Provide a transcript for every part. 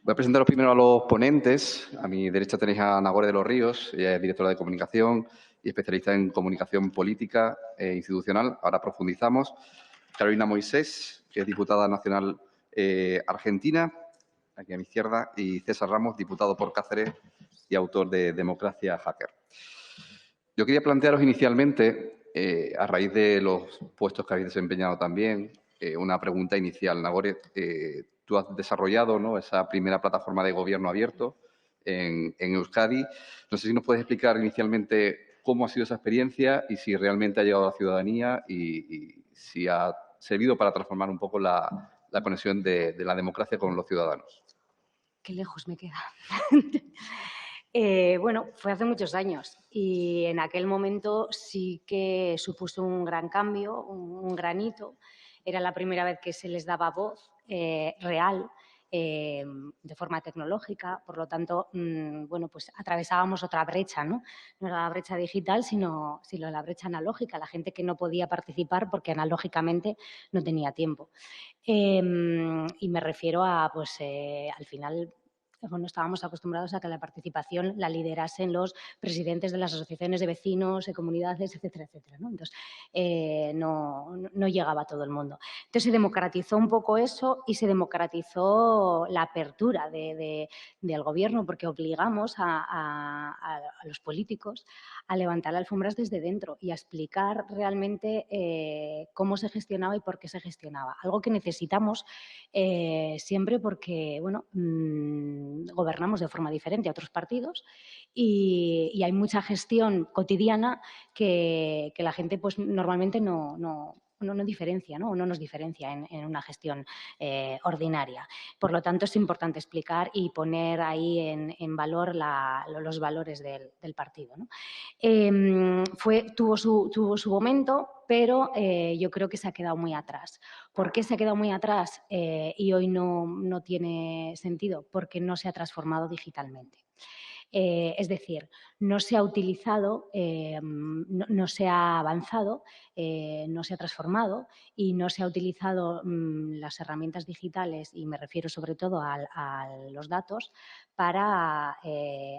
Voy a presentaros primero a los ponentes. A mi derecha tenéis a Nagore de los Ríos, ella es directora de comunicación y especialista en comunicación política e institucional. Ahora profundizamos. Carolina Moisés, que es diputada nacional argentina, aquí a mi izquierda, y César Ramos, diputado por Cáceres y autor de Democracia Hacker. Yo quería plantearos inicialmente, a raíz de los puestos que habéis desempeñado también, una pregunta inicial. Nagore, tú has desarrollado, ¿no?, esa primera plataforma de gobierno abierto en Euskadi. No sé si nos puedes explicar inicialmente cómo ha sido esa experiencia y si realmente ha llegado a la ciudadanía y si ha servido para transformar un poco la conexión de la democracia con los ciudadanos. Qué lejos me queda. Bueno, fue hace muchos años y en aquel momento sí que supuso un gran cambio, un gran hito. Era la primera vez que se les daba voz real de forma tecnológica, por lo tanto, bueno, pues atravesábamos otra brecha, ¿no? No era la brecha digital, sino la brecha analógica, la gente que no podía participar porque analógicamente no tenía tiempo. Y me refiero a, pues, al final, bueno, estábamos acostumbrados a que la participación la liderasen los presidentes de las asociaciones de vecinos, de comunidades, etcétera, etcétera, ¿no? Entonces, no llegaba a todo el mundo. Entonces, se democratizó un poco eso y se democratizó la apertura del gobierno, porque obligamos a los políticos a levantar alfombras desde dentro y a explicar realmente cómo se gestionaba y por qué se gestionaba. Algo que necesitamos siempre porque, bueno, gobernamos de forma diferente a otros partidos y hay mucha gestión cotidiana que la gente pues normalmente no diferencia, ¿no? O no nos diferencia en una gestión ordinaria. Por lo tanto, es importante explicar y poner ahí en valor los valores del partido, ¿no? Tuvo su momento, pero yo creo que se ha quedado muy atrás. ¿Por qué se ha quedado muy atrás y hoy no tiene sentido? Porque no se ha transformado digitalmente. Es decir, no se ha utilizado, no se ha avanzado, no se ha transformado y no se ha utilizado las herramientas digitales, y me refiero sobre todo a los datos, para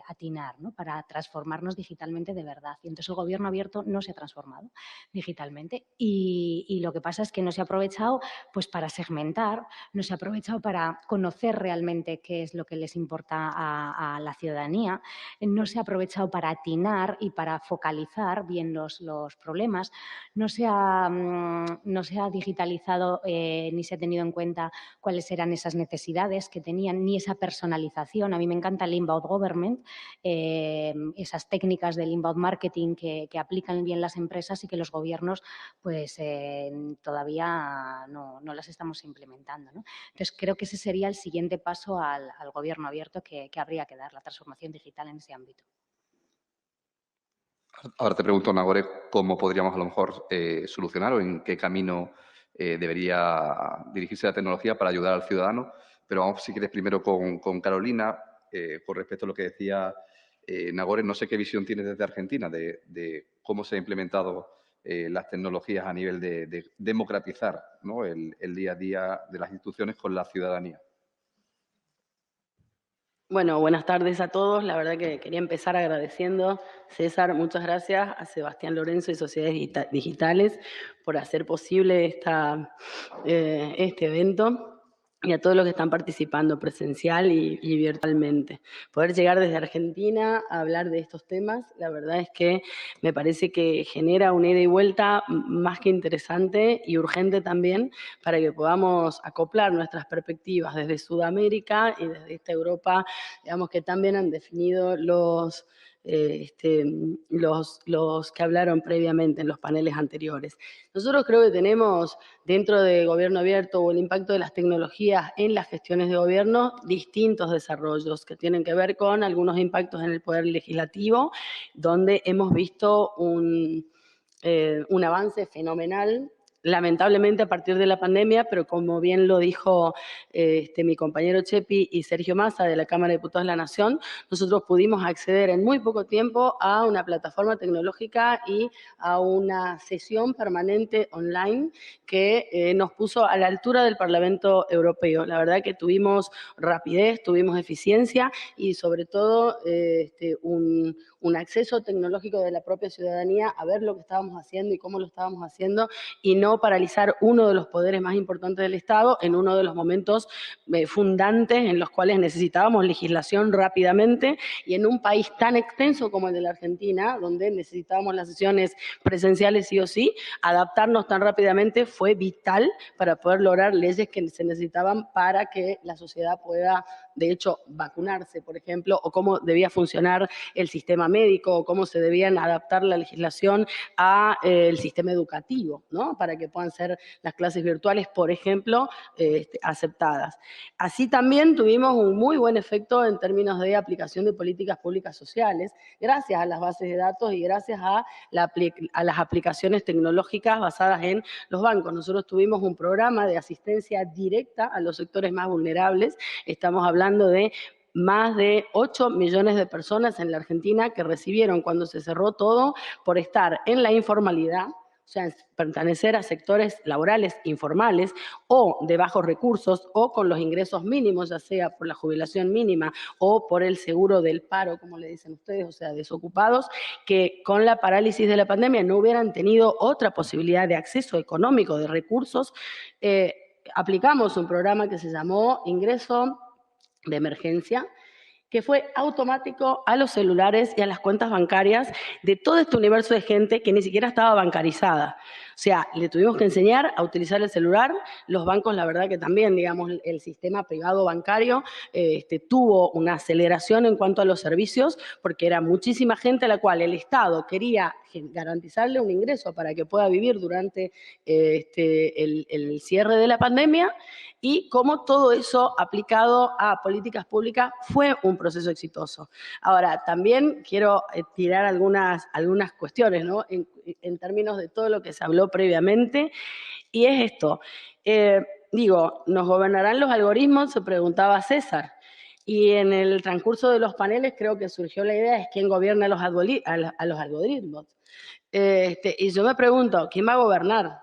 atinar, ¿no?, para transformarnos digitalmente de verdad. Y entonces el gobierno abierto no se ha transformado digitalmente y lo que pasa es que no se ha aprovechado pues, para segmentar, no se ha aprovechado para conocer realmente qué es lo que les importa a la ciudadanía, no se ha aprovechado para atinar y para focalizar bien los problemas, no se ha digitalizado ni se ha tenido en cuenta cuáles eran esas necesidades que tenían, ni esa personalización. A mí me encanta el inbound government, esas técnicas del inbound marketing que aplican bien las empresas y que los gobiernos pues, todavía no las estamos implementando, ¿no? Entonces, creo que ese sería el siguiente paso al gobierno abierto que habría que dar, la transformación digital en ese ámbito. Ahora te pregunto, Nagore, cómo podríamos a lo mejor solucionar o en qué camino debería dirigirse la tecnología para ayudar al ciudadano. Pero vamos, si quieres, primero con Carolina, con respecto a lo que decía Nagore. No sé qué visión tienes desde Argentina de cómo se han implementado las tecnologías a nivel de democratizar, ¿no?, el día a día de las instituciones con la ciudadanía. Bueno, buenas tardes a todos. La verdad que quería empezar agradeciendo, César, muchas gracias a Sebastián Lorenzo y Sociedades Digitales por hacer posible este evento y a todos los que están participando presencial y virtualmente. Poder llegar desde Argentina a hablar de estos temas, la verdad es que me parece que genera una ida y vuelta más que interesante y urgente también para que podamos acoplar nuestras perspectivas desde Sudamérica y desde esta Europa, digamos, que también han definido los que hablaron previamente en los paneles anteriores. Nosotros creo que tenemos dentro de gobierno abierto o el impacto de las tecnologías en las gestiones de gobierno distintos desarrollos que tienen que ver con algunos impactos en el poder legislativo, donde hemos visto un avance fenomenal lamentablemente a partir de la pandemia, pero como bien lo dijo mi compañero Chepi y Sergio Massa de la Cámara de Diputados de la Nación, nosotros pudimos acceder en muy poco tiempo a una plataforma tecnológica y a una sesión permanente online que nos puso a la altura del Parlamento Europeo. La verdad que tuvimos rapidez, tuvimos eficiencia y sobre todo un acceso tecnológico de la propia ciudadanía a ver lo que estábamos haciendo y cómo lo estábamos haciendo y no paralizar uno de los poderes más importantes del Estado en uno de los momentos fundantes en los cuales necesitábamos legislación rápidamente y en un país tan extenso como el de la Argentina, donde necesitábamos las sesiones presenciales sí o sí, adaptarnos tan rápidamente fue vital para poder lograr leyes que se necesitaban para que la sociedad pueda, de hecho, vacunarse, por ejemplo, o cómo debía funcionar el sistema médico, o cómo se debían adaptar la legislación al sistema educativo, ¿no? Para que puedan ser las clases virtuales, por ejemplo, aceptadas. Así también tuvimos un muy buen efecto en términos de aplicación de políticas públicas sociales, gracias a las bases de datos y gracias a las aplicaciones tecnológicas basadas en los bancos. Nosotros tuvimos un programa de asistencia directa a los sectores más vulnerables. Estamos hablando de más de 8 millones de personas en la Argentina que recibieron cuando se cerró todo por estar en la informalidad, o sea, pertenecer a sectores laborales informales o de bajos recursos o con los ingresos mínimos, ya sea por la jubilación mínima o por el seguro del paro, como le dicen ustedes, o sea, desocupados, que con la parálisis de la pandemia no hubieran tenido otra posibilidad de acceso económico, de recursos. Aplicamos un programa que se llamó Ingreso de Emergencia, que fue automático a los celulares y a las cuentas bancarias de todo este universo de gente que ni siquiera estaba bancarizada. O sea, le tuvimos que enseñar a utilizar el celular. Los bancos, la verdad que también, digamos, el sistema privado bancario tuvo una aceleración en cuanto a los servicios, porque era muchísima gente a la cual el Estado quería garantizarle un ingreso para que pueda vivir durante el cierre de la pandemia, y cómo todo eso aplicado a políticas públicas fue un proceso exitoso. Ahora, también quiero tirar algunas cuestiones, ¿no? En términos de todo lo que se habló previamente, y es esto. ¿Nos gobernarán los algoritmos?, se preguntaba César. Y en el transcurso de los paneles creo que surgió la idea de quién gobierna a los algoritmos. Y yo me pregunto, ¿quién va a gobernar?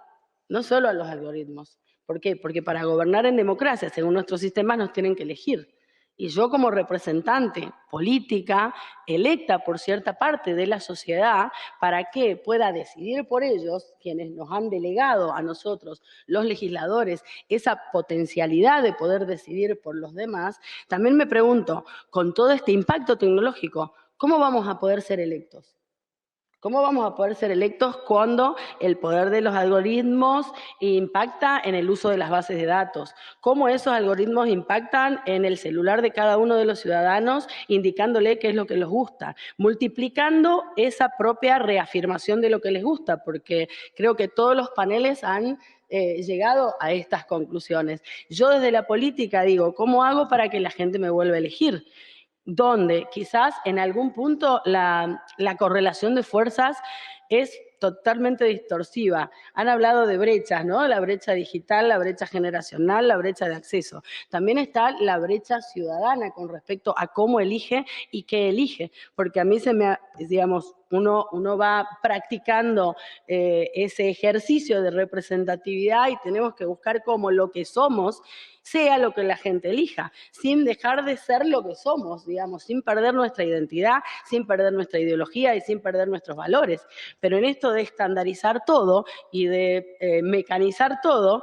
No solo a los algoritmos. ¿Por qué? Porque para gobernar en democracia, según nuestros sistemas, nos tienen que elegir. Y yo como representante política, electa por cierta parte de la sociedad, para que pueda decidir por ellos, quienes nos han delegado a nosotros, los legisladores, esa potencialidad de poder decidir por los demás, también me pregunto, con todo este impacto tecnológico, ¿cómo vamos a poder ser electos? ¿Cómo vamos a poder ser electos cuando el poder de los algoritmos impacta en el uso de las bases de datos? ¿Cómo esos algoritmos impactan en el celular de cada uno de los ciudadanos, indicándole qué es lo que les gusta? Multiplicando esa propia reafirmación de lo que les gusta, porque creo que todos los paneles han llegado a estas conclusiones. Yo desde la política digo, ¿cómo hago para que la gente me vuelva a elegir? Donde quizás en algún punto la correlación de fuerzas es totalmente distorsiva. Han hablado de brechas, ¿no? La brecha digital, la brecha generacional, la brecha de acceso. También está la brecha ciudadana con respecto a cómo elige y qué elige, porque a mí uno va practicando ese ejercicio de representatividad y tenemos que buscar cómo lo que somos sea lo que la gente elija, sin dejar de ser lo que somos, sin perder nuestra identidad, sin perder nuestra ideología y sin perder nuestros valores. Pero en esto de estandarizar todo y de mecanizar todo,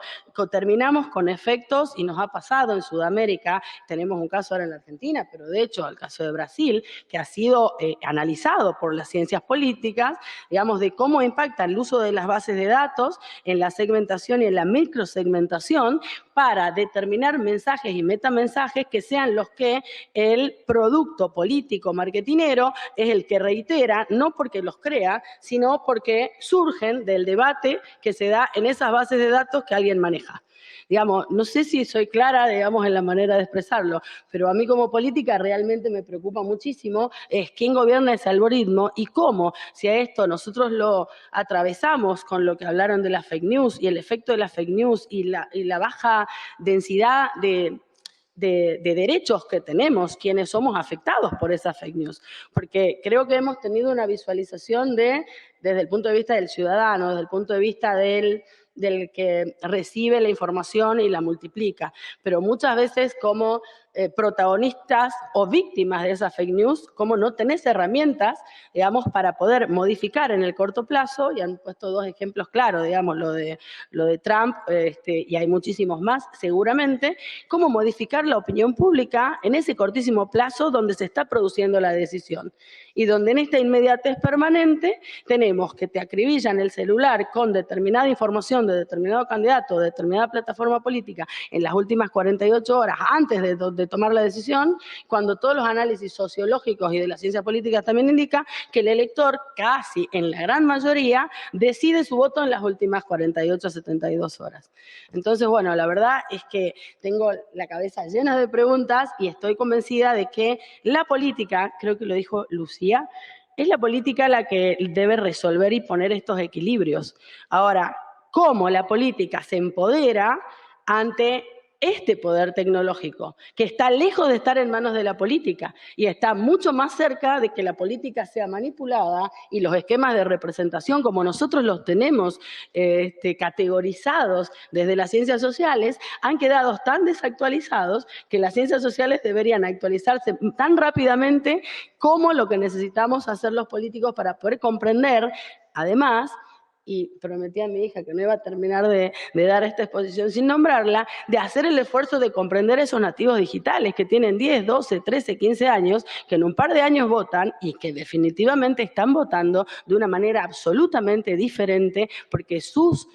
terminamos con efectos, y nos ha pasado en Sudamérica, tenemos un caso ahora en la Argentina, pero de hecho el caso de Brasil, que ha sido analizado por las ciencias políticas, de cómo impacta el uso de las bases de datos en la segmentación y en la microsegmentación para determinar mensajes y metamensajes que sean los que el producto político marketinero es el que reitera, no porque los crea, sino porque surgen del debate que se da en esas bases de datos que alguien maneja. Digamos, no sé si soy clara, digamos, en la manera de expresarlo, pero a mí como política realmente me preocupa muchísimo es quién gobierna ese algoritmo y cómo, si a esto nosotros lo atravesamos con lo que hablaron de las fake news y el efecto de las fake news y la baja densidad de derechos que tenemos quienes somos afectados por esas fake news. Porque creo que hemos tenido una visualización desde el punto de vista del ciudadano, desde el punto de vista del que recibe la información y la multiplica. Pero muchas veces como protagonistas o víctimas de esas fake news, como no tenés herramientas, digamos, para poder modificar en el corto plazo, y han puesto dos ejemplos claros, digamos, lo de Trump, y hay muchísimos más seguramente, cómo modificar la opinión pública en ese cortísimo plazo donde se está produciendo la decisión. Y donde en esta inmediatez permanente tenemos que te acribillan el celular con determinada información de determinado candidato, de determinada plataforma política en las últimas 48 horas antes de tomar la decisión, cuando todos los análisis sociológicos y de la ciencia política también indican que el elector casi en la gran mayoría decide su voto en las últimas 48 a 72 horas. Entonces, bueno, la verdad es que tengo la cabeza llena de preguntas y estoy convencida de que la política, creo que lo dijo Lucía, es la política la que debe resolver y poner estos equilibrios. Ahora, ¿cómo la política se empodera ante este poder tecnológico, que está lejos de estar en manos de la política y está mucho más cerca de que la política sea manipulada y los esquemas de representación, como nosotros los tenemos categorizados desde las ciencias sociales, han quedado tan desactualizados que las ciencias sociales deberían actualizarse tan rápidamente como lo que necesitamos hacer los políticos para poder comprender, además, y prometí a mi hija que no iba a terminar de dar esta exposición sin nombrarla, de hacer el esfuerzo de comprender esos nativos digitales que tienen 10, 12, 13, 15 años, que en un par de años votan y que definitivamente están votando de una manera absolutamente diferente porque sus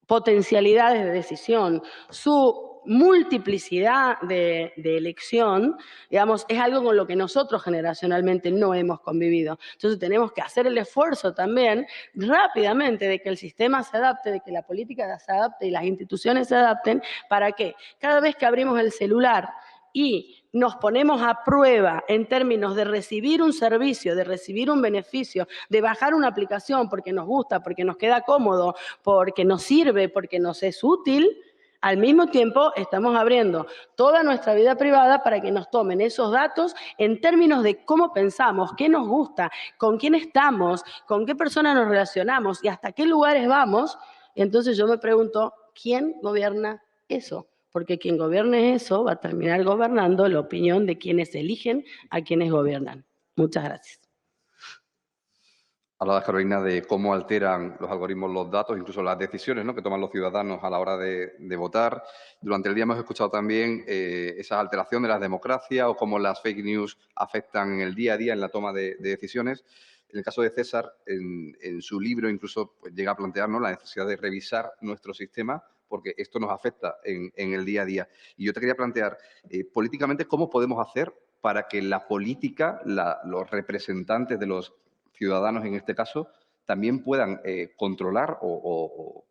potencialidades de decisión, su multiplicidad de elección, digamos, es algo con lo que nosotros generacionalmente no hemos convivido. Entonces tenemos que hacer el esfuerzo también rápidamente de que el sistema se adapte, de que la política se adapte y las instituciones se adapten para que cada vez que abrimos el celular y nos ponemos a prueba en términos de recibir un servicio, de recibir un beneficio, de bajar una aplicación porque nos gusta, porque nos queda cómodo, porque nos sirve, porque nos es útil, al mismo tiempo estamos abriendo toda nuestra vida privada para que nos tomen esos datos en términos de cómo pensamos, qué nos gusta, con quién estamos, con qué personas nos relacionamos y hasta qué lugares vamos. Y entonces yo me pregunto, ¿quién gobierna eso? Porque quien gobierne eso va a terminar gobernando la opinión de quienes eligen a quienes gobiernan. Muchas gracias. Hablabas, Carolina, de cómo alteran los algoritmos los datos, incluso las decisiones, ¿no?, que toman los ciudadanos a la hora de votar. Durante el día hemos escuchado también esa alteración de la democracia o cómo las fake news afectan en el día a día en la toma de decisiones. En el caso de César, en su libro incluso pues, llega a plantearnos la necesidad de revisar nuestro sistema porque esto nos afecta en el día a día. Y yo te quería plantear, políticamente, ¿cómo podemos hacer para que la política, los representantes de los ciudadanos en este caso, también puedan controlar o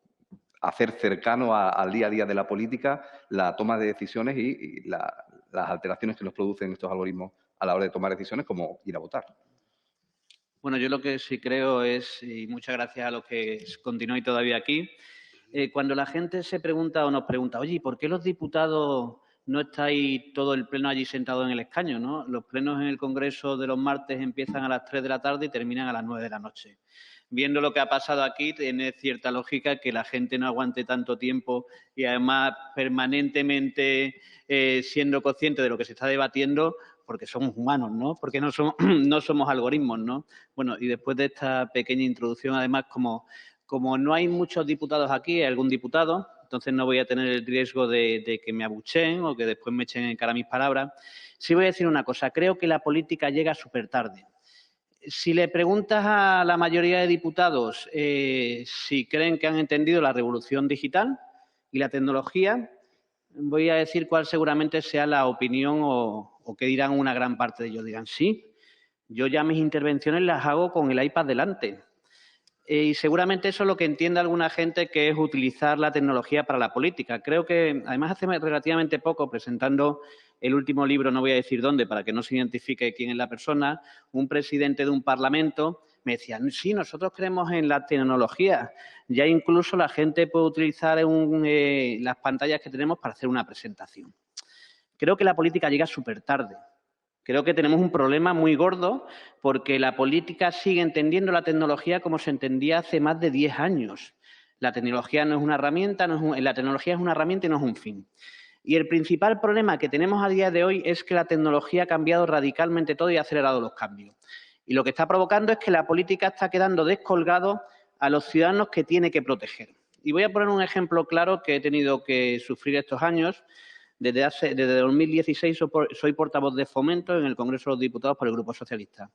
hacer cercano al día a día de la política la toma de decisiones y las alteraciones que nos producen estos algoritmos a la hora de tomar decisiones, como ir a votar? Bueno, yo lo que sí creo es, y muchas gracias a los que continúan todavía aquí, cuando la gente se pregunta o nos pregunta, oye, ¿por qué los diputados no estáis todo el pleno allí sentado en el escaño, ¿no? Los plenos en el Congreso de los martes empiezan a las 3 de la tarde y terminan a las 9 de la noche. Viendo lo que ha pasado aquí, tiene cierta lógica que la gente no aguante tanto tiempo y además permanentemente siendo consciente de lo que se está debatiendo, porque somos humanos, ¿no? Porque no somos algoritmos, ¿no? Bueno, y después de esta pequeña introducción, además, como no hay muchos diputados aquí, hay algún diputado, entonces no voy a tener el riesgo de que me abucheen o que después me echen en cara mis palabras. Sí voy a decir una cosa, creo que la política llega súper tarde. Si le preguntas a la mayoría de diputados si creen que han entendido la revolución digital y la tecnología, voy a decir cuál seguramente sea la opinión o qué dirán una gran parte de ellos. Dirán, sí, yo ya mis intervenciones las hago con el iPad delante. Y seguramente eso es lo que entiende alguna gente, que es utilizar la tecnología para la política. Creo que, además, hace relativamente poco, presentando el último libro, no voy a decir dónde, para que no se identifique quién es la persona, un presidente de un parlamento me decía, sí, nosotros creemos en la tecnología. Ya incluso la gente puede utilizar las pantallas que tenemos para hacer una presentación. Creo que la política llega súper tarde. Creo que tenemos un problema muy gordo porque la política sigue entendiendo la tecnología como se entendía hace más de 10 años. La tecnología no es una herramienta, la tecnología es una herramienta y no es un fin. Y el principal problema que tenemos a día de hoy es que la tecnología ha cambiado radicalmente todo y ha acelerado los cambios. Y lo que está provocando es que la política está quedando descolgado a los ciudadanos que tiene que proteger. Y voy a poner un ejemplo claro que he tenido que sufrir estos años. Desde 2016 soy portavoz de Fomento en el Congreso de los Diputados por el Grupo Socialista.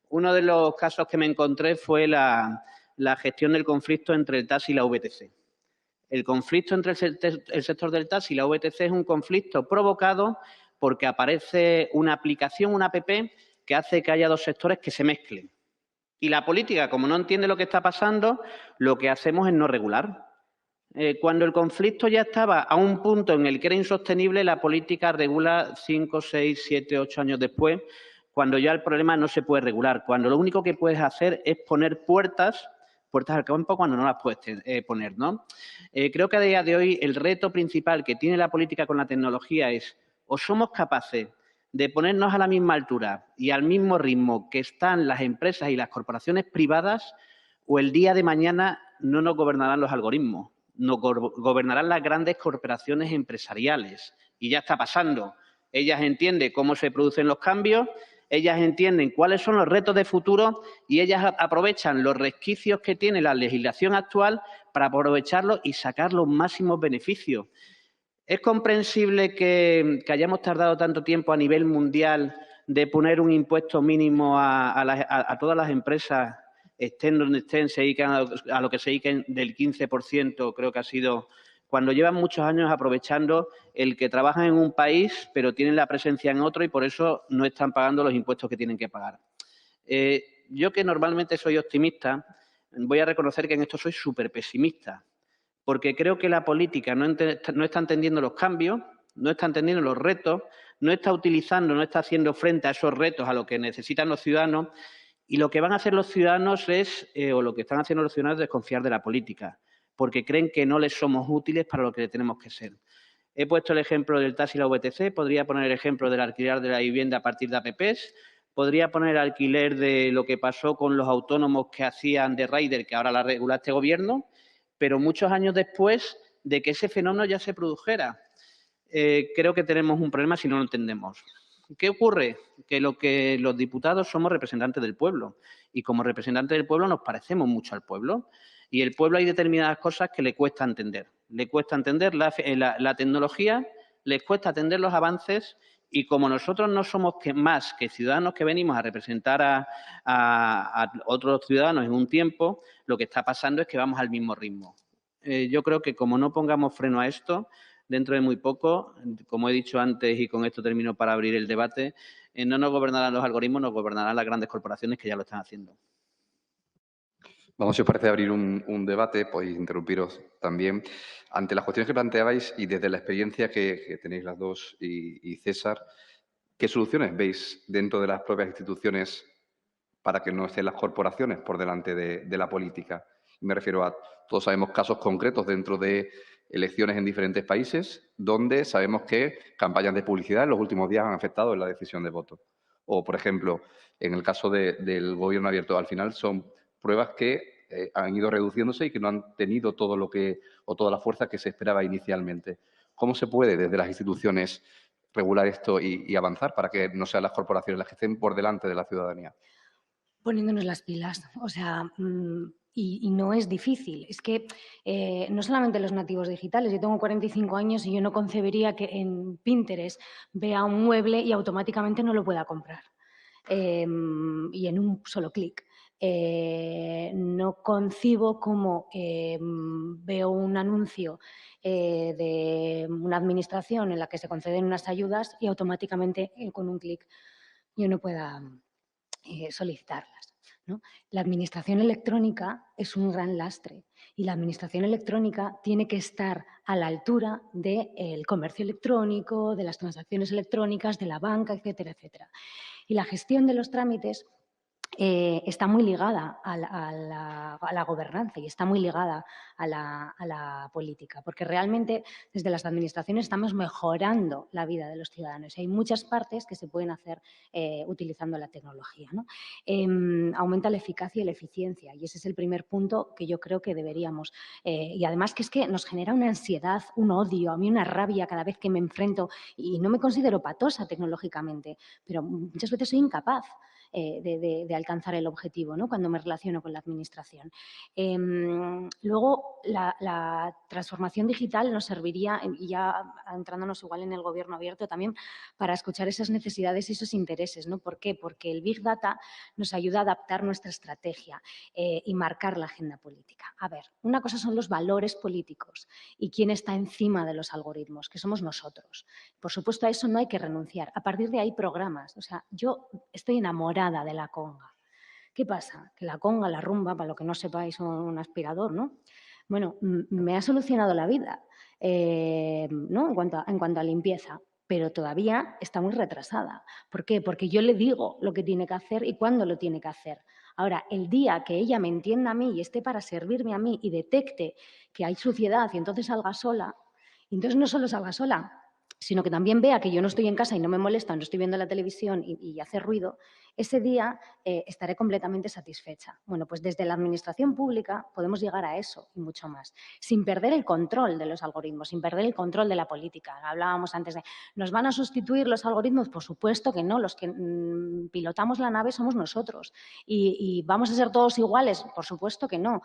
Uno de los casos que me encontré fue la gestión del conflicto entre el TAS y la VTC. El conflicto entre el sector del TAS y la VTC es un conflicto provocado porque aparece una aplicación, una app, que hace que haya dos sectores que se mezclen. Y la política, como no entiende lo que está pasando, lo que hacemos es no regular. Cuando el conflicto ya estaba a un punto en el que era insostenible, la política regula 5, 6, 7, 8 años después, cuando ya el problema no se puede regular, cuando lo único que puedes hacer es poner puertas al campo cuando no las puedes poner, ¿no? Creo que a día de hoy el reto principal que tiene la política con la tecnología es o somos capaces de ponernos a la misma altura y al mismo ritmo que están las empresas y las corporaciones privadas, o el día de mañana no nos gobernarán los algoritmos, nos gobernarán las grandes corporaciones empresariales. Y ya está pasando. Ellas entienden cómo se producen los cambios, ellas entienden cuáles son los retos de futuro y ellas aprovechan los resquicios que tiene la legislación actual para aprovecharlos y sacar los máximos beneficios. ¿Es comprensible que hayamos tardado tanto tiempo a nivel mundial de poner un impuesto mínimo a todas las empresas, estén donde estén, se dediquen a lo que se dediquen, del 15%, creo que ha sido, cuando llevan muchos años aprovechando el que trabajan en un país, pero tienen la presencia en otro y por eso no están pagando los impuestos que tienen que pagar? Yo, que normalmente soy optimista, voy a reconocer que en esto soy súper pesimista, porque creo que la política no está entendiendo los cambios, no está entendiendo los retos, no está utilizando, no está haciendo frente a esos retos, a lo que necesitan los ciudadanos, y lo que van a hacer los ciudadanos o lo que están haciendo los ciudadanos es desconfiar de la política, porque creen que no les somos útiles para lo que tenemos que ser. He puesto el ejemplo del TAS y la VTC, podría poner el ejemplo del alquiler de la vivienda a partir de APPs, podría poner el alquiler de lo que pasó con los autónomos que hacían de rider, que ahora la regula este gobierno, pero muchos años después de que ese fenómeno ya se produjera. Creo que tenemos un problema si no lo entendemos. ¿Qué ocurre? Que los diputados somos representantes del pueblo y como representantes del pueblo nos parecemos mucho al pueblo y el pueblo hay determinadas cosas que le cuesta entender. Le cuesta entender la tecnología, les cuesta entender los avances y como nosotros no somos más que ciudadanos que venimos a representar a otros ciudadanos en un tiempo, lo que está pasando es que vamos al mismo ritmo. Yo creo que como no pongamos freno a esto, dentro de muy poco, como he dicho antes y con esto termino para abrir el debate, no nos gobernarán los algoritmos, nos gobernarán las grandes corporaciones que ya lo están haciendo. Vamos, si os parece, abrir un debate, podéis interrumpiros también. Ante las cuestiones que planteabais y desde la experiencia que tenéis las dos y César, ¿qué soluciones veis dentro de las propias instituciones para que no estén las corporaciones por delante de la política? Me refiero a, todos sabemos casos concretos dentro de elecciones en diferentes países donde sabemos que campañas de publicidad en los últimos días han afectado en la decisión de voto. O, por ejemplo, en el caso del gobierno abierto, al final son pruebas que han ido reduciéndose y que no han tenido todo lo que o toda la fuerza que se esperaba inicialmente. ¿Cómo se puede desde las instituciones regular esto y avanzar para que no sean las corporaciones las que estén por delante de la ciudadanía? Poniéndonos las pilas, o sea, y no es difícil. Es que no solamente los nativos digitales, yo tengo 45 años y yo no concebiría que en Pinterest vea un mueble y automáticamente no lo pueda comprar. Y en un solo clic. No concibo cómo veo un anuncio de una administración en la que se conceden unas ayudas y automáticamente con un clic yo no pueda solicitarlas. ¿no? La administración electrónica es un gran lastre y la administración electrónica tiene que estar a la altura del comercio electrónico, de las transacciones electrónicas, de la banca, etcétera, etcétera. Y la gestión de los trámites está muy ligada a la gobernanza y está muy ligada a la política, porque realmente desde las administraciones estamos mejorando la vida de los ciudadanos. Hay muchas partes que se pueden hacer utilizando la tecnología, ¿no? Aumenta la eficacia y la eficiencia y ese es el primer punto que yo creo que deberíamos. Y además que es que nos genera una ansiedad, un odio, a mí una rabia cada vez que me enfrento y no me considero patosa tecnológicamente, pero muchas veces soy incapaz de alcanzar el objetivo, ¿no? Cuando me relaciono con la administración. Luego, la transformación digital nos serviría, y ya entrándonos igual en el gobierno abierto también, para escuchar esas necesidades y esos intereses, ¿no? ¿Por qué? Porque el Big Data nos ayuda a adaptar nuestra estrategia y marcar la agenda política. A ver, una cosa son los valores políticos y quién está encima de los algoritmos, que somos nosotros. Por supuesto, a eso no hay que renunciar. A partir de ahí, programas. O sea, yo estoy enamorada de la conga. ¿Qué pasa? Que la conga, la rumba, para lo que no sepáis, un aspirador, ¿no? Bueno, me ha solucionado la vida, ¿no? En cuanto a limpieza, pero todavía está muy retrasada. ¿Por qué? Porque yo le digo lo que tiene que hacer y cuándo lo tiene que hacer. Ahora, el día que ella me entienda a mí y esté para servirme a mí y detecte que hay suciedad y entonces salga sola, y entonces no solo salga sola, sino que también vea que yo no estoy en casa y no me molesta, no estoy viendo la televisión y hace ruido, ese día estaré completamente satisfecha. Bueno, pues desde la administración pública podemos llegar a eso y mucho más, sin perder el control de los algoritmos, sin perder el control de la política. Hablábamos antes de, ¿nos van a sustituir los algoritmos? Por supuesto que no, los que pilotamos la nave somos nosotros. ¿Y vamos a ser todos iguales? Por supuesto que no.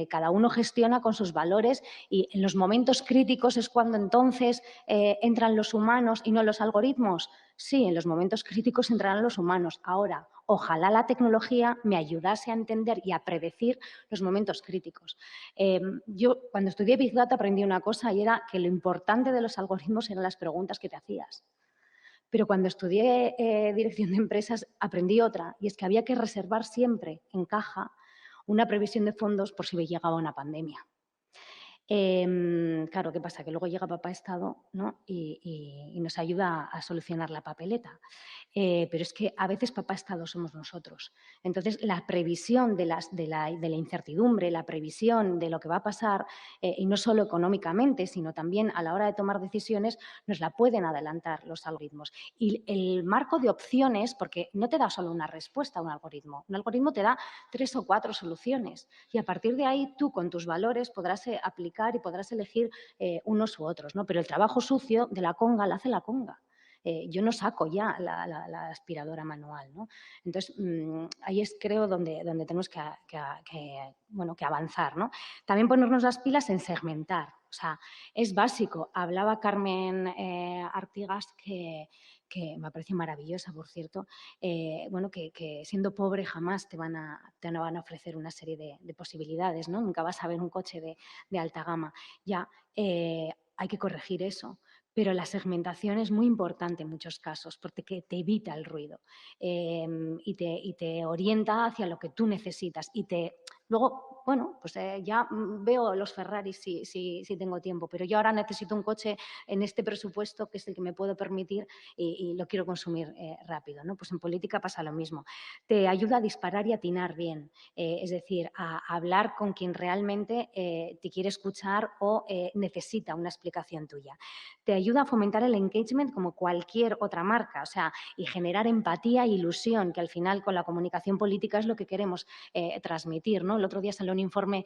Cada uno gestiona con sus valores y en los momentos críticos es cuando entonces entran los humanos y no los algoritmos. Sí, en los momentos críticos entrarán los humanos. Ahora, ojalá la tecnología me ayudase a entender y a predecir los momentos críticos. Yo, cuando estudié Big Data, aprendí una cosa y era que lo importante de los algoritmos eran las preguntas que te hacías. Pero cuando estudié dirección de empresas, aprendí otra, y es que había que reservar siempre en caja una previsión de fondos por si llegaba una pandemia. Claro, ¿qué pasa? Que luego llega Papá Estado, ¿no? y nos ayuda a solucionar la papeleta. Pero es que a veces Papá Estado somos nosotros. Entonces, la previsión de la incertidumbre, la previsión de lo que va a pasar, y no solo económicamente, sino también a la hora de tomar decisiones, nos la pueden adelantar los algoritmos. Y el marco de opciones, porque no te da solo una respuesta a un algoritmo te da 3 o 4 soluciones. Y a partir de ahí, tú con tus valores podrás aplicar y podrás elegir unos u otros, ¿no? Pero el trabajo sucio de la conga la hace la conga. Yo no saco ya la aspiradora manual, ¿no? Entonces, ahí es, creo, donde tenemos que avanzar, ¿no? También ponernos las pilas en segmentar. O sea, es básico. Hablaba Carmen Artigas, que me parece maravillosa, por cierto, que siendo pobre jamás te van a ofrecer una serie de posibilidades, ¿no? Nunca vas a ver un coche de alta gama. Ya, hay que corregir eso. Pero la segmentación es muy importante en muchos casos porque te evita el ruido y te orienta hacia lo que tú necesitas luego, bueno, pues ya veo los Ferraris si tengo tiempo, pero yo ahora necesito un coche en este presupuesto que es el que me puedo permitir y lo quiero consumir rápido, ¿no? Pues en política pasa lo mismo. Te ayuda a disparar y atinar bien, es decir, a hablar con quien realmente te quiere escuchar o necesita una explicación tuya. Te ayuda a fomentar el engagement como cualquier otra marca, o sea, y generar empatía e ilusión, que al final con la comunicación política es lo que queremos transmitir, ¿no? El otro día salió un informe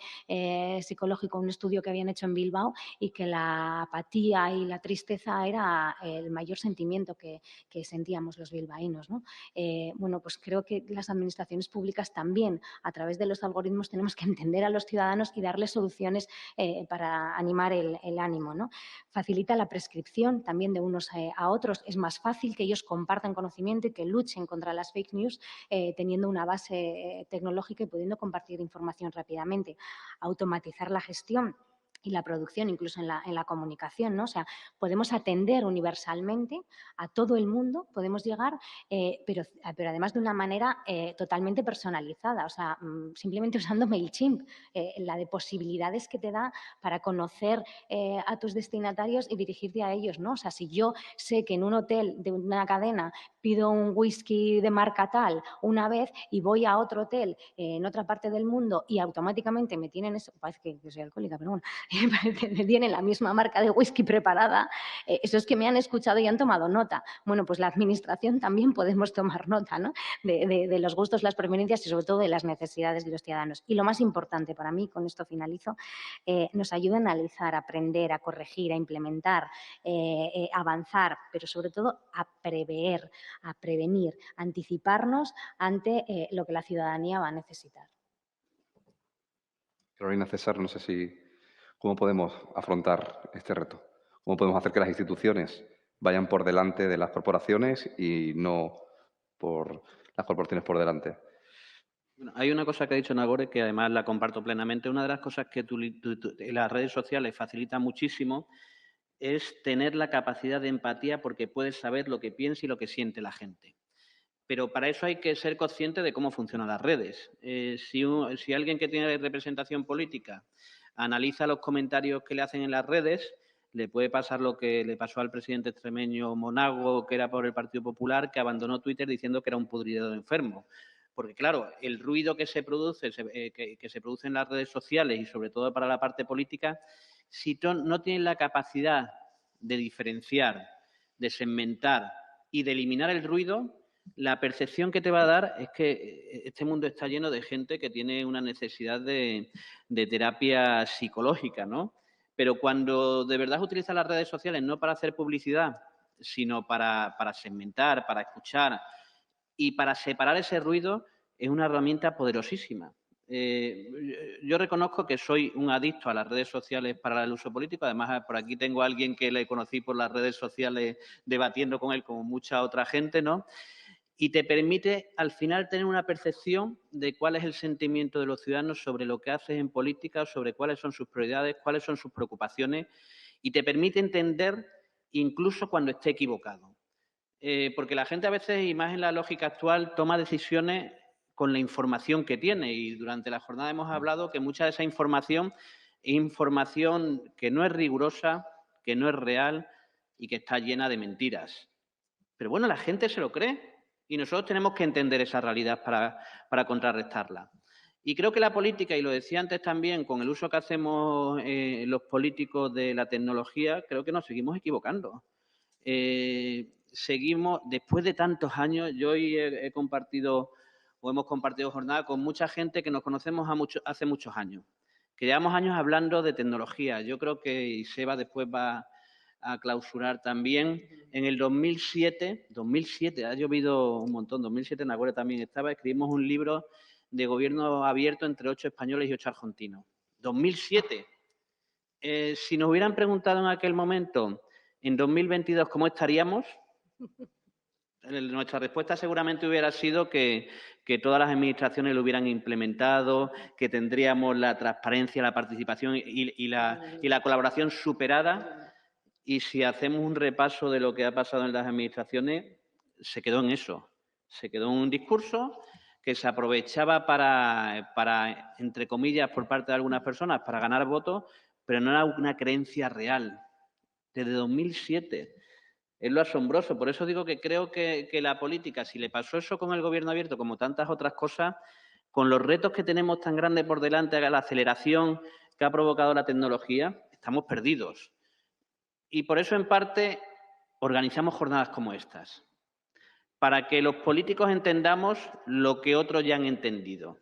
psicológico, un estudio que habían hecho en Bilbao y que la apatía y la tristeza era el mayor sentimiento que sentíamos los bilbaínos, ¿no? Bueno, pues creo que las administraciones públicas también, a través de los algoritmos, tenemos que entender a los ciudadanos y darles soluciones para animar el ánimo, ¿no? Facilita la prescripción también de unos a otros. Es más fácil que ellos compartan conocimiento y que luchen contra las fake news teniendo una base tecnológica y pudiendo compartir información rápidamente. Automatizar la gestión. y la producción, incluso en la comunicación, ¿no? O sea, podemos atender universalmente a todo el mundo, podemos llegar, pero además de una manera totalmente personalizada, o sea, simplemente usando MailChimp, la de posibilidades que te da para conocer a tus destinatarios y dirigirte a ellos, ¿no? O sea, si yo sé que en un hotel de una cadena pido un whisky de marca tal una vez y voy a otro hotel en otra parte del mundo y automáticamente me tienen eso, parece que soy alcohólica, pero bueno, me tienen la misma marca de whisky preparada, eso es que me han escuchado y han tomado nota. Bueno, pues la administración también podemos tomar nota, ¿no? de los gustos, las preferencias y sobre todo de las necesidades de los ciudadanos. Y lo más importante para mí, con esto finalizo, nos ayuda a analizar, a aprender, a corregir, a implementar, avanzar, pero sobre todo a prever, a prevenir, a anticiparnos ante lo que la ciudadanía va a necesitar. Carolina, César, no sé cómo podemos afrontar este reto. ¿Cómo podemos hacer que las instituciones vayan por delante de las corporaciones y no por las corporaciones por delante? Bueno, hay una cosa que ha dicho Nagore que además la comparto plenamente. Una de las cosas que las redes sociales facilitan muchísimo es tener la capacidad de empatía porque puedes saber lo que piensa y lo que siente la gente. Pero para eso hay que ser consciente de cómo funcionan las redes. Si alguien que tiene representación política analiza los comentarios que le hacen en las redes, le puede pasar lo que le pasó al presidente extremeño Monago, que era por el Partido Popular, que abandonó Twitter diciendo que era un pudridero enfermo. Porque, claro, el ruido que se produce en las redes sociales y, sobre todo, para la parte política, si no tienen la capacidad de diferenciar, de segmentar y de eliminar el ruido, la percepción que te va a dar es que este mundo está lleno de gente que tiene una necesidad de terapia psicológica, ¿no? Pero cuando de verdad utilizas las redes sociales no para hacer publicidad, sino para segmentar, para escuchar y para separar ese ruido, es una herramienta poderosísima. Yo reconozco que soy un adicto a las redes sociales para el uso político. Además, por aquí tengo a alguien que le conocí por las redes sociales debatiendo con él, como mucha otra gente, ¿no? Y te permite, al final, tener una percepción de cuál es el sentimiento de los ciudadanos sobre lo que haces en política, sobre cuáles son sus prioridades, cuáles son sus preocupaciones, y te permite entender incluso cuando esté equivocado. Porque la gente a veces, y más en la lógica actual, toma decisiones con la información que tiene. Y durante la jornada hemos hablado que mucha de esa información es información que no es rigurosa, que no es real y que está llena de mentiras. Pero bueno, la gente se lo cree y nosotros tenemos que entender esa realidad para contrarrestarla. Y creo que la política, y lo decía antes también, con el uso que hacemos los políticos de la tecnología, creo que nos seguimos equivocando. Seguimos, después de tantos años, yo hoy he compartido o hemos compartido jornada con mucha gente que nos conocemos hace muchos años, que llevamos años hablando de tecnología. Yo creo que Seba después va a clausurar también. En el 2007, ha llovido un montón, 2007 Nagore también estaba, escribimos un libro de gobierno abierto entre 8 españoles y 8 argentinos. 2007. Si nos hubieran preguntado en aquel momento, en 2022, ¿cómo estaríamos? Nuestra respuesta seguramente hubiera sido que todas las administraciones lo hubieran implementado, que tendríamos la transparencia, la participación y la colaboración superada. Y si hacemos un repaso de lo que ha pasado en las administraciones, se quedó en eso. Se quedó en un discurso que se aprovechaba para, entre comillas, por parte de algunas personas, para ganar votos, pero no era una creencia real. Desde 2007. Es lo asombroso. Por eso digo que creo que la política, si le pasó eso con el gobierno abierto, como tantas otras cosas, con los retos que tenemos tan grandes por delante, la aceleración que ha provocado la tecnología, estamos perdidos. Y por eso, en parte, organizamos jornadas como estas, para que los políticos entendamos lo que otros ya han entendido.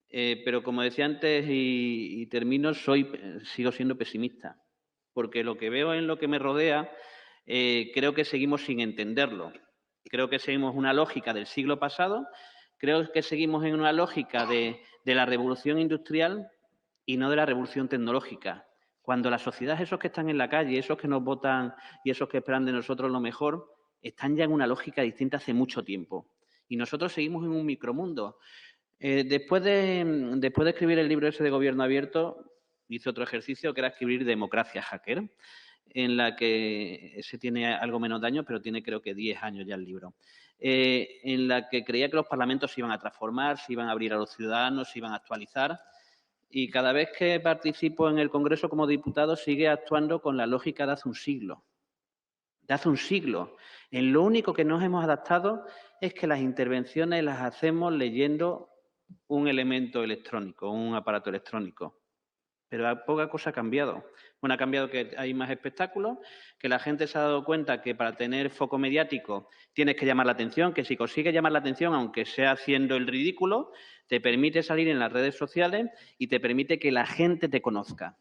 Pero como decía antes y termino, sigo siendo pesimista, porque lo que veo en lo que me rodea, creo que seguimos sin entenderlo. Creo que seguimos una lógica del siglo pasado, creo que seguimos en una lógica de la revolución industrial y no de la revolución tecnológica. Cuando la sociedad, esos que están en la calle, esos que nos votan y esos que esperan de nosotros lo mejor, están ya en una lógica distinta hace mucho tiempo. Y nosotros seguimos en un micromundo. Después de escribir el libro ese de Gobierno Abierto, hice otro ejercicio que era escribir Democracia Hacker, en la que ese tiene algo menos de años, pero tiene creo que 10 años ya el libro, en la que creía que los parlamentos se iban a transformar, se iban a abrir a los ciudadanos, se iban a actualizar. Y cada vez que participo en el Congreso como diputado sigue actuando con la lógica de hace un siglo. De hace un siglo. En lo único que nos hemos adaptado es que las intervenciones las hacemos leyendo un elemento electrónico, un aparato electrónico. Pero poca cosa ha cambiado. Bueno, ha cambiado que hay más espectáculos, que la gente se ha dado cuenta que para tener foco mediático tienes que llamar la atención, que si consigues llamar la atención, aunque sea haciendo el ridículo, te permite salir en las redes sociales y te permite que la gente te conozca.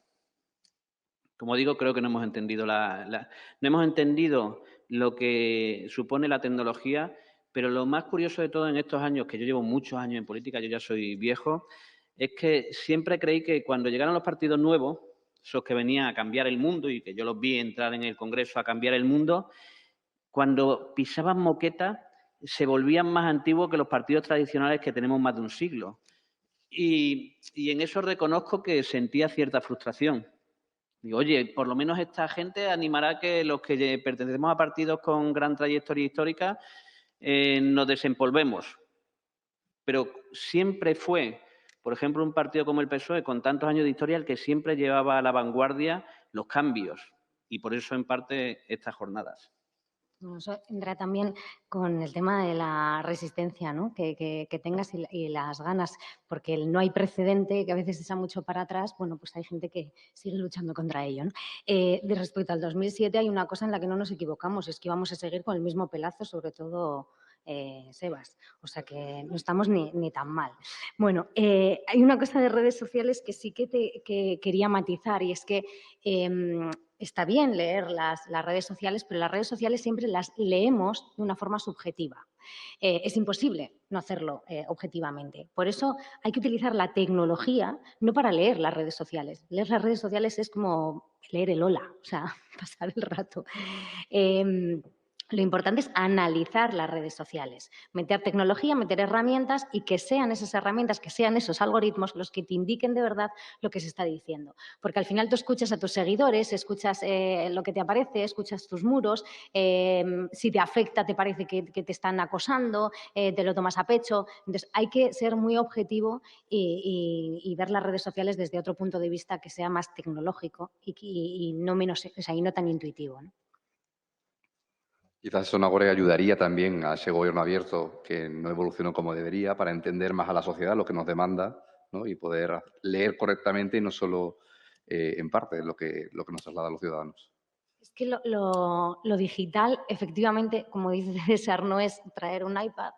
Como digo, creo que no hemos entendido no hemos entendido lo que supone la tecnología, pero lo más curioso de todo en estos años, que yo llevo muchos años en política, yo ya soy viejo, es que siempre creí que cuando llegaron los partidos nuevos, esos que venían a cambiar el mundo y que yo los vi entrar en el Congreso a cambiar el mundo, cuando pisaban moqueta se volvían más antiguos que los partidos tradicionales que tenemos más de un siglo. Y en eso reconozco que sentía cierta frustración. Digo, oye, por lo menos esta gente animará a que los que pertenecemos a partidos con gran trayectoria histórica nos desempolvemos. Pero siempre fue, por ejemplo, un partido como el PSOE, con tantos años de historia, el que siempre llevaba a la vanguardia los cambios. Y por eso, en parte, estas jornadas. Bueno, eso entra también con el tema de la resistencia, ¿no? que tengas y las ganas, porque no hay precedente, que a veces echa mucho para atrás, bueno, pues hay gente que sigue luchando contra ello, ¿no? De respecto al 2007 hay una cosa en la que no nos equivocamos, es que íbamos a seguir con el mismo pelazo, sobre todo Sebas, o sea que no estamos ni tan mal. Bueno, hay una cosa de redes sociales que sí que quería matizar y es que está bien leer las redes sociales, pero las redes sociales siempre las leemos de una forma subjetiva. Es imposible no hacerlo objetivamente. Por eso hay que utilizar la tecnología no para leer las redes sociales. Leer las redes sociales es como leer el hola, o sea, pasar el rato. Lo importante es analizar las redes sociales, meter tecnología, meter herramientas y que sean esas herramientas, que sean esos algoritmos los que te indiquen de verdad lo que se está diciendo. Porque al final tú escuchas a tus seguidores, escuchas lo que te aparece, escuchas tus muros, si te afecta te parece que te están acosando, te lo tomas a pecho. Entonces hay que ser muy objetivo y ver las redes sociales desde otro punto de vista que sea más tecnológico y no menos, o sea, y no tan intuitivo, ¿no? Quizás eso Nagore ayudaría también a ese gobierno abierto que no evolucionó como debería para entender más a la sociedad lo que nos demanda, ¿no? Y poder leer correctamente y no solo en parte lo que nos trasladan los ciudadanos. Es que lo digital, efectivamente, como dice César, no es traer un iPad,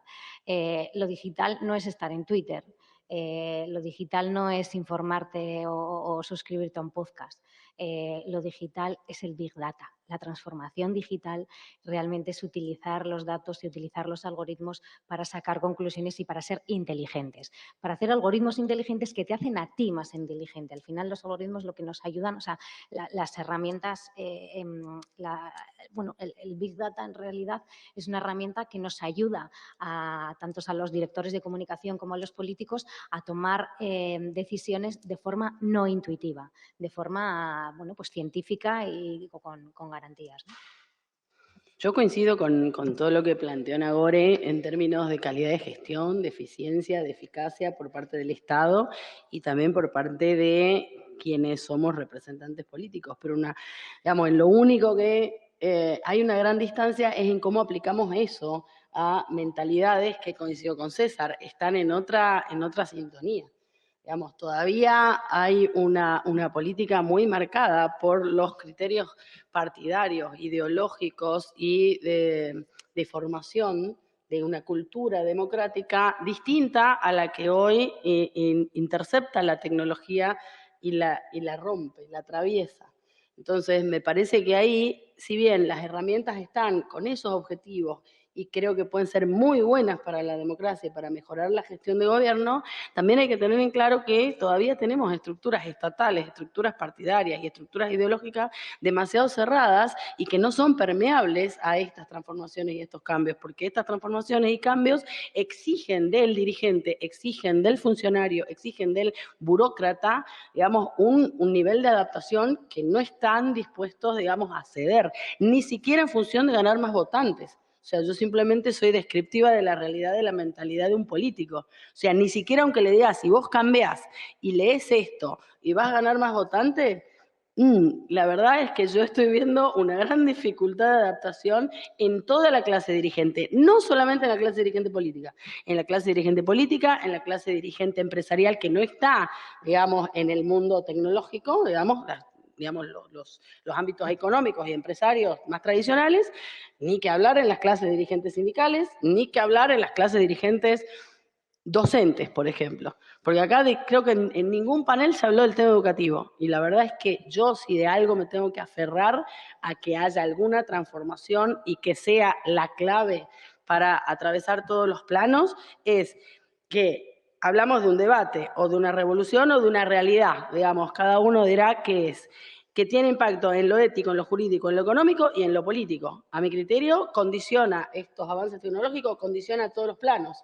lo digital no es estar en Twitter, lo digital no es informarte o suscribirte a un podcast, lo digital es el Big Data. La transformación digital realmente es utilizar los datos y utilizar los algoritmos para sacar conclusiones y para ser inteligentes, para hacer algoritmos inteligentes que te hacen a ti más inteligente. Al final los algoritmos lo que nos ayudan, o sea, las herramientas, bueno, el Big Data en realidad es una herramienta que nos ayuda tanto a los directores de comunicación como a los políticos a tomar decisiones de forma no intuitiva, de forma, bueno, pues científica y con garantías, ¿no? Yo coincido con todo lo que planteó Nagore en términos de calidad de gestión, de eficiencia, de eficacia por parte del Estado y también por parte de quienes somos representantes políticos. Pero digamos, en lo único que hay una gran distancia es en cómo aplicamos eso a mentalidades que, coincido con César, están en otra sintonía. Digamos, todavía hay una política muy marcada por los criterios partidarios, ideológicos y de formación de una cultura democrática distinta a la que hoy intercepta la tecnología y la rompe, la atraviesa. Entonces, me parece que ahí, si bien las herramientas están con esos objetivos y creo que pueden ser muy buenas para la democracia y para mejorar la gestión de gobierno, también hay que tener en claro que todavía tenemos estructuras estatales, estructuras partidarias y estructuras ideológicas demasiado cerradas y que no son permeables a estas transformaciones y estos cambios, porque estas transformaciones y cambios exigen del dirigente, exigen del funcionario, exigen del burócrata, digamos, un nivel de adaptación que no están dispuestos, digamos, a ceder, ni siquiera en función de ganar más votantes. O sea, yo simplemente soy descriptiva de la realidad de la mentalidad de un político. O sea, ni siquiera aunque le digas, si vos cambiás y lees esto y vas a ganar más votantes, la verdad es que yo estoy viendo una gran dificultad de adaptación en toda la clase dirigente, no solamente en la clase dirigente política, en la clase dirigente política, en la clase dirigente empresarial que no está, digamos, en el mundo tecnológico, digamos, los ámbitos económicos y empresarios más tradicionales, ni que hablar en las clases dirigentes sindicales, ni que hablar en las clases dirigentes docentes, por ejemplo. Porque acá creo que en ningún panel se habló del tema educativo. Y la verdad es que yo, si de algo me tengo que aferrar a que haya alguna transformación y que sea la clave para atravesar todos los planos, es que hablamos de un debate o de una revolución o de una realidad, digamos, cada uno dirá qué es, que tiene impacto en lo ético, en lo jurídico, en lo económico y en lo político. A mi criterio, condiciona estos avances tecnológicos, condiciona todos los planos.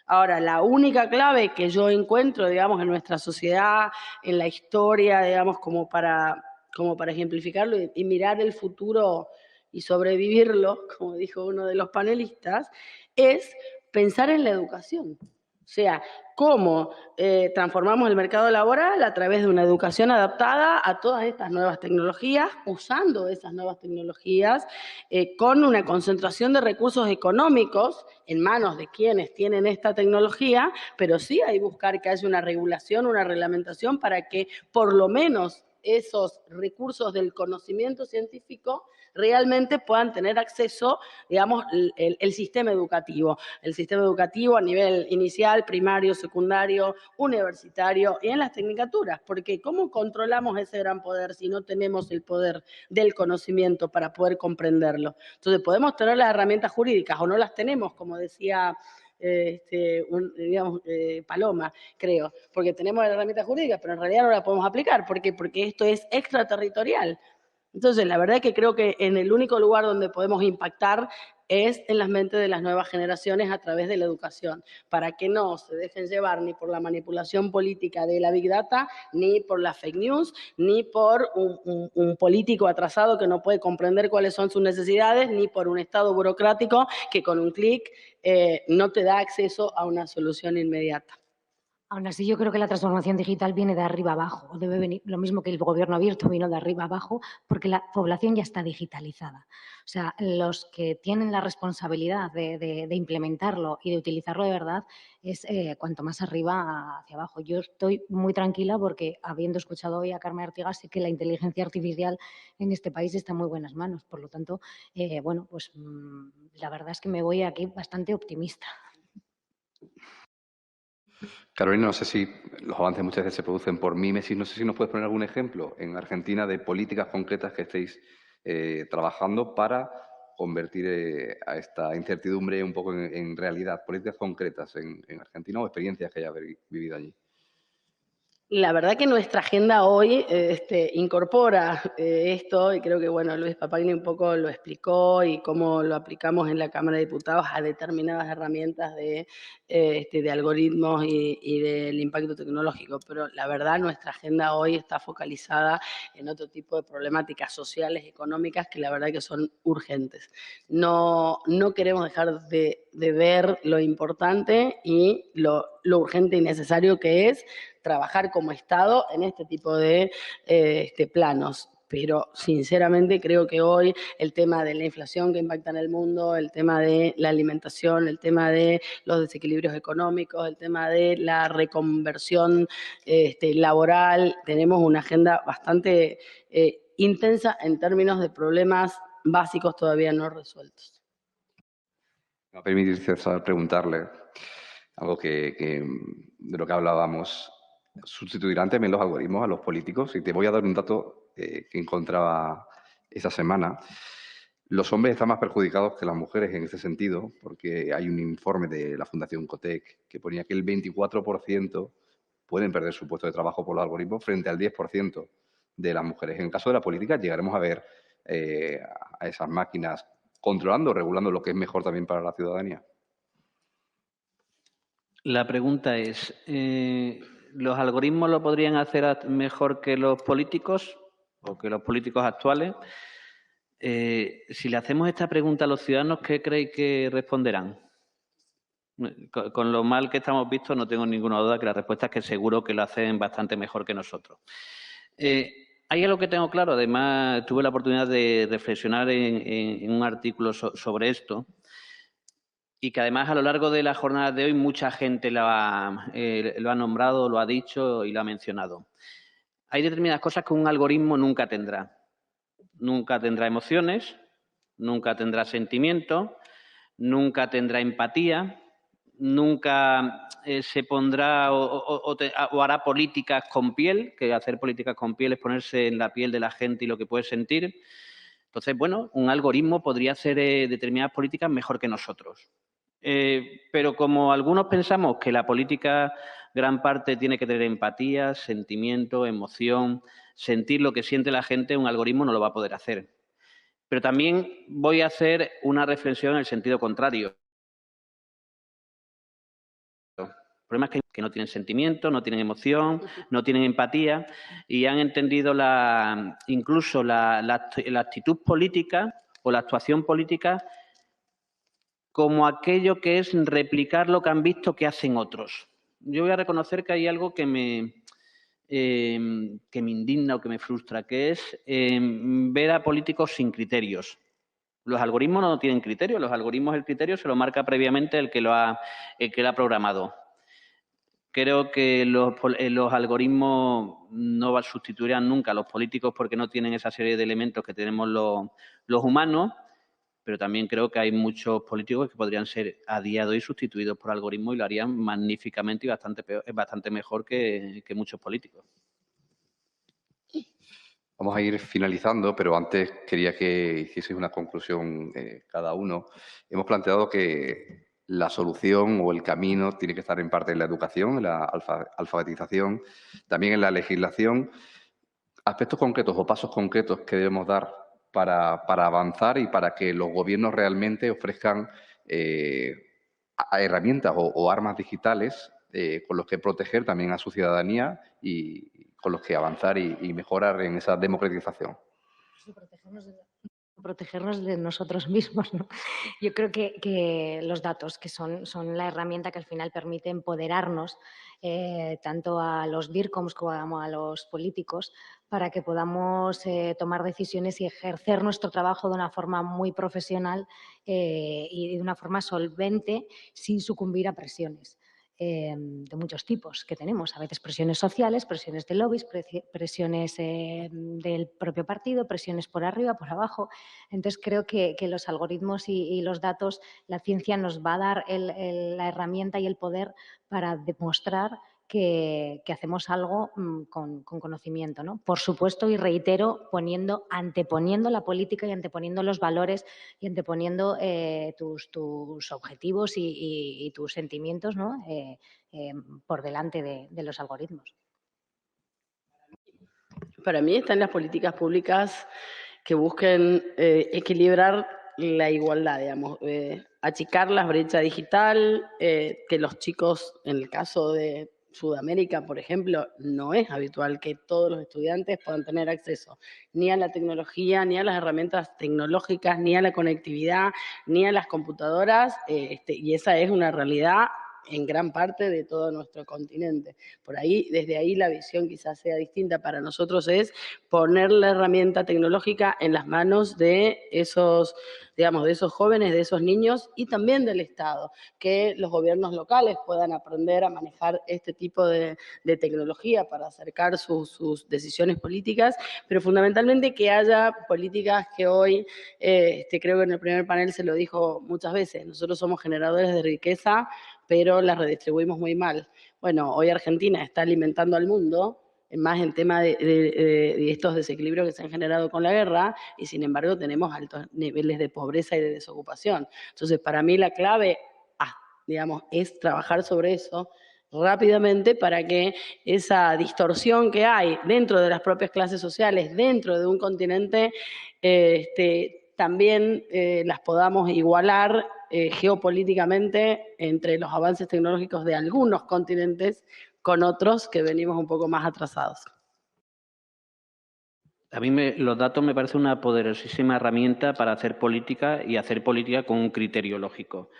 Ahora, la única clave que yo encuentro, digamos, en nuestra sociedad, en la historia, digamos, como para ejemplificarlo y mirar el futuro y sobrevivirlo, como dijo uno de los panelistas, es pensar en la educación. O sea, cómo transformamos el mercado laboral a través de una educación adaptada a todas estas nuevas tecnologías, usando esas nuevas tecnologías, con una concentración de recursos económicos en manos de quienes tienen esta tecnología, pero sí hay que buscar que haya una regulación, una reglamentación para que por lo menos esos recursos del conocimiento científico realmente puedan tener acceso, digamos, el sistema educativo. El sistema educativo a nivel inicial, primario, secundario, universitario y en las tecnicaturas, porque ¿cómo controlamos ese gran poder si no tenemos el poder del conocimiento para poder comprenderlo? Entonces, podemos tener las herramientas jurídicas o no las tenemos, como decía Paloma, creo, porque tenemos la herramienta jurídica, pero en realidad no la podemos aplicar. ¿Por qué? Porque esto es extraterritorial. Entonces, la verdad es que creo que en el único lugar donde podemos impactar es en las mentes de las nuevas generaciones a través de la educación, para que no se dejen llevar ni por la manipulación política de la Big Data, ni por la fake news, ni por un político atrasado que no puede comprender cuáles son sus necesidades, ni por un Estado burocrático que con un clic no te da acceso a una solución inmediata. Aún así, yo creo que la transformación digital viene de arriba abajo, o debe venir lo mismo que el gobierno abierto vino de arriba abajo, porque la población ya está digitalizada. O sea, los que tienen la responsabilidad de implementarlo y de utilizarlo de verdad es cuanto más arriba hacia abajo. Yo estoy muy tranquila porque, habiendo escuchado hoy a Carmen Artigas, sé que la inteligencia artificial en este país está en muy buenas manos. Por lo tanto, bueno, pues la verdad es que me voy aquí bastante optimista. Carolina, no sé si los avances muchas veces se producen por mímesis, no sé si nos puedes poner algún ejemplo en Argentina de políticas concretas que estéis trabajando para convertir a esta incertidumbre un poco en realidad, políticas concretas en Argentina o experiencias que hayas vivido allí. La verdad que nuestra agenda hoy incorpora esto, y creo que bueno, Luis Papagni un poco lo explicó y cómo lo aplicamos en la Cámara de Diputados a determinadas herramientas de algoritmos y del impacto tecnológico, pero la verdad nuestra agenda hoy está focalizada en otro tipo de problemáticas sociales, económicas, que la verdad que son urgentes. No queremos dejar de ver lo importante y lo urgente y necesario que es trabajar como Estado en este tipo de planos. Pero sinceramente creo que hoy el tema de la inflación que impacta en el mundo, el tema de la alimentación, el tema de los desequilibrios económicos, el tema de la reconversión laboral, tenemos una agenda bastante intensa en términos de problemas básicos todavía no resueltos. Me va a permitir, César, preguntarle algo de lo que hablábamos. ¿Sustituirán también los algoritmos a los políticos? Y te voy a dar un dato que encontraba esta semana, Los hombres están más perjudicados que las mujeres en ese sentido, porque hay un informe de la Fundación Cotec que ponía que el 24% pueden perder su puesto de trabajo por los algoritmos frente al 10% de las mujeres. En el caso de la política llegaremos a ver a esas máquinas controlando, regulando lo que es mejor también para la ciudadanía. La pregunta es, ¿los algoritmos lo podrían hacer mejor que los políticos o que los políticos actuales? Si le hacemos esta pregunta a los ciudadanos, ¿qué creéis que responderán? Con lo mal que estamos vistos, no tengo ninguna duda que la respuesta es que seguro que lo hacen bastante mejor que nosotros. Hay algo que tengo claro, además tuve la oportunidad de reflexionar en un artículo sobre esto, y que además a lo largo de la jornada de hoy mucha gente lo ha nombrado, lo ha dicho y lo ha mencionado. Hay determinadas cosas que un algoritmo nunca tendrá. Nunca tendrá emociones, nunca tendrá sentimientos, nunca tendrá empatía, nunca se pondrá o hará políticas con piel, que hacer políticas con piel es ponerse en la piel de la gente y lo que puede sentir. Entonces, bueno, un algoritmo podría hacer determinadas políticas mejor que nosotros. Pero como algunos pensamos que la política gran parte tiene que tener empatía, sentimiento, emoción, sentir lo que siente la gente, un algoritmo no lo va a poder hacer. Pero también voy a hacer una reflexión en el sentido contrario. El problema es que no tienen sentimiento, no tienen emoción, no tienen empatía y han entendido incluso la actitud política o la actuación política como aquello que es replicar lo que han visto que hacen otros. Yo voy a reconocer que hay algo que me indigna o que me frustra, que es ver a políticos sin criterios. Los algoritmos no tienen criterio, los algoritmos el criterio se lo marca previamente el que lo ha programado. Creo que los algoritmos no sustituirán nunca a los políticos porque no tienen esa serie de elementos que tenemos los humanos, pero también creo que hay muchos políticos que podrían ser a día de hoy sustituidos por algoritmos y lo harían magníficamente y bastante mejor que muchos políticos. Vamos a ir finalizando, pero antes quería que hicieseis una conclusión cada uno. Hemos planteado que la solución o el camino tiene que estar en parte en la educación, en la alfabetización, también en la legislación. Aspectos concretos o pasos concretos que debemos dar para avanzar y para que los gobiernos realmente ofrezcan herramientas o armas digitales con los que proteger también a su ciudadanía y con los que avanzar y mejorar en esa democratización. Protegernos de nosotros mismos, ¿no? Yo creo que los datos, que son la herramienta que al final permite empoderarnos tanto a los DIRCOMs como a los políticos para que podamos tomar decisiones y ejercer nuestro trabajo de una forma muy profesional y de una forma solvente sin sucumbir a presiones de muchos tipos que tenemos. A veces presiones sociales, presiones de lobbies, presiones del propio partido, presiones por arriba, por abajo. Entonces, creo que los algoritmos y los datos, la ciencia nos va a dar la herramienta y el poder para demostrar que hacemos algo con conocimiento, ¿no? Por supuesto, y reitero, anteponiendo la política y anteponiendo los valores y anteponiendo tus objetivos y tus sentimientos, ¿no? Por delante de los algoritmos. Para mí están las políticas públicas que busquen equilibrar la igualdad, digamos, achicar la brecha digital, que los chicos, en el caso de Sudamérica, por ejemplo, no es habitual que todos los estudiantes puedan tener acceso ni a la tecnología, ni a las herramientas tecnológicas, ni a la conectividad, ni a las computadoras, y esa es una realidad en gran parte de todo nuestro continente. Por ahí, desde ahí la visión quizás sea distinta. Para nosotros es poner la herramienta tecnológica en las manos de esos, digamos, de esos jóvenes, de esos niños y también del Estado, que los gobiernos locales puedan aprender a manejar este tipo de tecnología para acercar sus decisiones políticas, pero fundamentalmente que haya políticas que hoy, creo que en el primer panel se lo dijo muchas veces, nosotros somos generadores de riqueza, pero las redistribuimos muy mal. Bueno, hoy Argentina está alimentando al mundo más en tema de estos desequilibrios que se han generado con la guerra, y sin embargo tenemos altos niveles de pobreza y de desocupación. Entonces, para mí la clave, digamos, es trabajar sobre eso rápidamente para que esa distorsión que hay dentro de las propias clases sociales, dentro de un continente, también las podamos igualar geopolíticamente entre los avances tecnológicos de algunos continentes con otros que venimos un poco más atrasados. A mí los datos me parecen una poderosísima herramienta para hacer política y hacer política con un criterio lógico.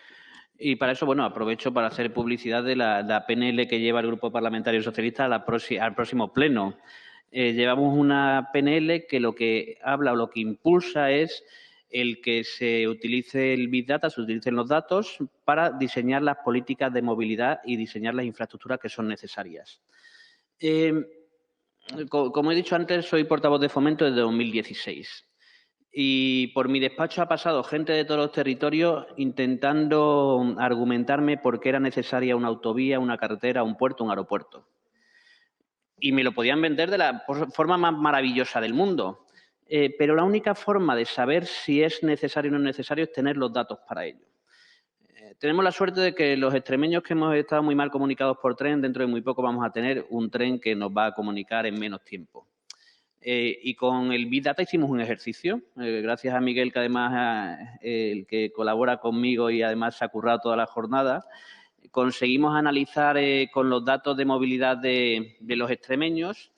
Y para eso, bueno, aprovecho para hacer publicidad de la PNL que lleva el Grupo Parlamentario Socialista al próximo pleno. Llevamos una PNL que lo que habla o lo que impulsa es el que se utilice el Big Data, se utilicen los datos para diseñar las políticas de movilidad y diseñar las infraestructuras que son necesarias. Como he dicho antes, soy portavoz de Fomento desde 2016. Y por mi despacho ha pasado gente de todos los territorios intentando argumentarme por qué era necesaria una autovía, una carretera, un puerto, un aeropuerto. Y me lo podían vender de la forma más maravillosa del mundo. Pero la única forma de saber si es necesario o no es necesario es tener los datos para ello. Tenemos la suerte de que los extremeños que hemos estado muy mal comunicados por tren, dentro de muy poco vamos a tener un tren que nos va a comunicar en menos tiempo. Y con el Big Data hicimos un ejercicio, gracias a Miguel, que además el que colabora conmigo y además se ha currado toda la jornada, conseguimos analizar con los datos de movilidad de los extremeños.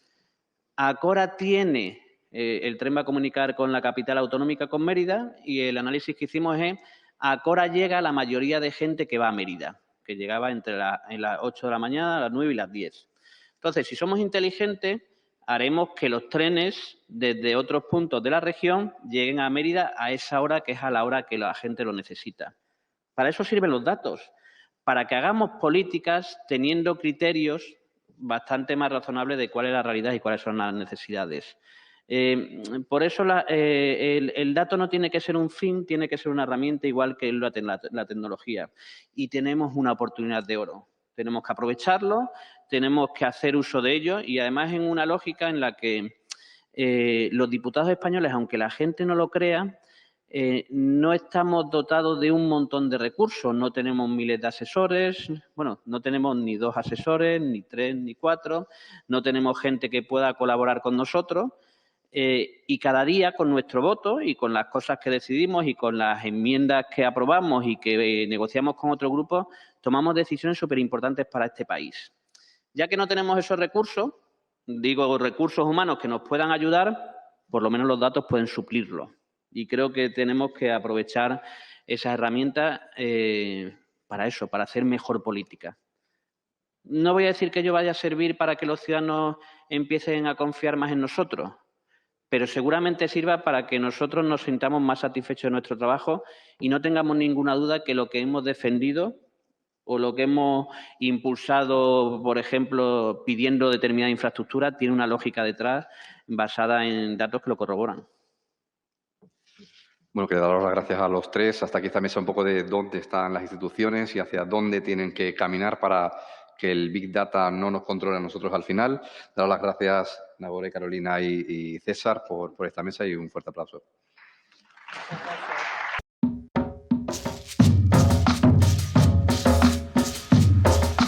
Acora tiene, el tren va a comunicar con la capital autonómica, con Mérida, y el análisis que hicimos es, Acora llega la mayoría de gente que va a Mérida, que llegaba entre las 8 de la mañana, las 9 y las 10. Entonces, si somos inteligentes, haremos que los trenes desde otros puntos de la región lleguen a Mérida a esa hora, que es a la hora que la gente lo necesita. Para eso sirven los datos, para que hagamos políticas teniendo criterios bastante más razonables de cuál es la realidad y cuáles son las necesidades. Por eso el dato no tiene que ser un fin, tiene que ser una herramienta igual que la tecnología. Y tenemos una oportunidad de oro. Tenemos que aprovecharlo, tenemos que hacer uso de ello y además en una lógica en la que los diputados españoles, aunque la gente no lo crea, no estamos dotados de un montón de recursos. No tenemos miles de asesores, bueno, no tenemos ni 2 asesores, ni 3, ni 4, no tenemos gente que pueda colaborar con nosotros y cada día con nuestro voto y con las cosas que decidimos y con las enmiendas que aprobamos y que negociamos con otros grupos, tomamos decisiones súper importantes para este país. Ya que no tenemos esos recursos, digo recursos humanos que nos puedan ayudar, por lo menos los datos pueden suplirlo. Y creo que tenemos que aprovechar esas herramientas para eso, para hacer mejor política. No voy a decir que ello vaya a servir para que los ciudadanos empiecen a confiar más en nosotros, pero seguramente sirva para que nosotros nos sintamos más satisfechos de nuestro trabajo y no tengamos ninguna duda que lo que hemos defendido o lo que hemos impulsado, por ejemplo, pidiendo determinada infraestructura, tiene una lógica detrás basada en datos que lo corroboran. Bueno, quería daros las gracias a los tres. Hasta aquí también sea un poco de dónde están las instituciones y hacia dónde tienen que caminar para que el Big Data no nos controle a nosotros al final. Daros las gracias, Nagore, Carolina y César, por esta mesa y un fuerte aplauso. Gracias.